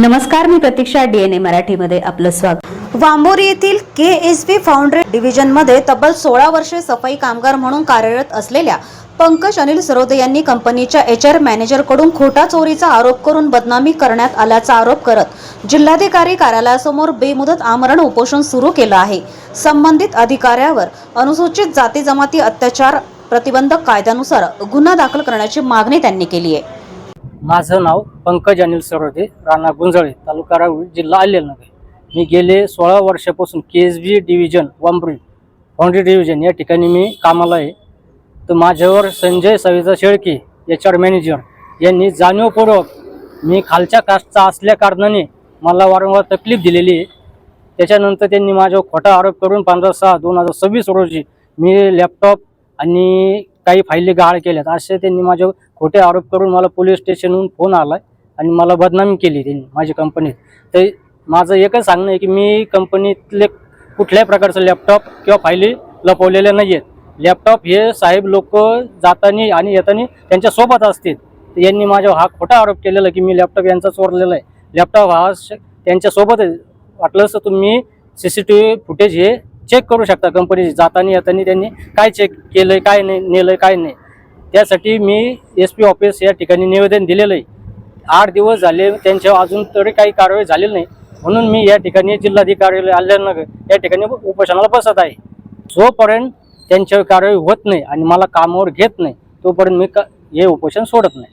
नमस्कार, मी प्रतीक्षा. DNA मराठीमध्ये आपलं स्वागत. वांबोरी येथील KSV फाउंड्री डिव्हिजनमध्ये तब्बल 16 वर्षे सफाई कामगार म्हणून कार्यरत असलेल्या पंकज अनिल सरोदे यांनी कंपनीच्या HR मॅनेजरकडून खोटा चोरीचा आरोप करून बदनामी करण्यात आल्याचा आरोप करत जिल्हाधिकारी कार्यालयासमोर बेमुदत आमरण उपोषण सुरू केलं आहे. संबंधित अधिकाऱ्यावर अनुसूचित जाती जमाती अत्याचार प्रतिबंधक कायद्यानुसार गुन्हा दाखल करण्याची मागणी त्यांनी केली आहे. माझं नाव पंकज अनिल सरोदे, राणा गुंजळे, तालुका राहुरी, जिल्हा अहिल्यानगर. मी गेले 16 वर्षापासून KSV डिव्हिजन वांबरी फाउंड्री डिव्हिजन या ठिकाणी मी कामाला आहे. तर माझ्यावर संजय सविता शेळके HR मॅनेजर यांनी जाणीवपूर्वक मी खालच्या कास्टचा असल्या कारणाने मला वारंवार तकलीफ दिलेली आहे. त्याच्यानंतर त्यांनी माझ्यावर खोटा आरोप करून 15/6/2026 रोजी मी लॅपटॉप आणि काही फायली गहाळ केल्यात असे त्यांनी माझ्यावर खोटे आरोप करून मला पोलीस स्टेशनहून फोन आला आणि मला बदनामी केली त्यांनी माझ्या कंपनीत. तर माझं एकच सांगणं आहे की मी कंपनीतले कुठल्याही प्रकारचं लॅपटॉप किंवा फायली लपवलेल्या नाही आहेत. लॅपटॉप हे साहेब लोक जाताना आणि येताना त्यांच्यासोबत असतील. तर यांनी माझ्यावर हा खोटा आरोप केलेला की मी लॅपटॉप यांचा चोरलेला आहे. लॅपटॉप हा त्यांच्यासोबत वाटलं असतं तुम्ही CCTV फुटेज हे चेक करू शकता. कंपनी जाताना येताना त्यांनी काय चेक केलंय, काय नाही नेलंय, काय नाही. त्यासाठी मी SP ऑफिस या ठिकाणी निवेदन दिलेलं आहे. 8 दिवस झाले, त्यांच्यावर अजून तरी काही कारवाई झालेली नाही. म्हणून मी या ठिकाणी जिल्हाधिकारी अहिल्यानगर या ठिकाणी उपोषणाला बसत आहे. जोपर्यंत त्यांच्यावर कारवाई होत नाही आणि मला कामावर घेत नाही तोपर्यंत मी हे उपोषण सोडत नाही.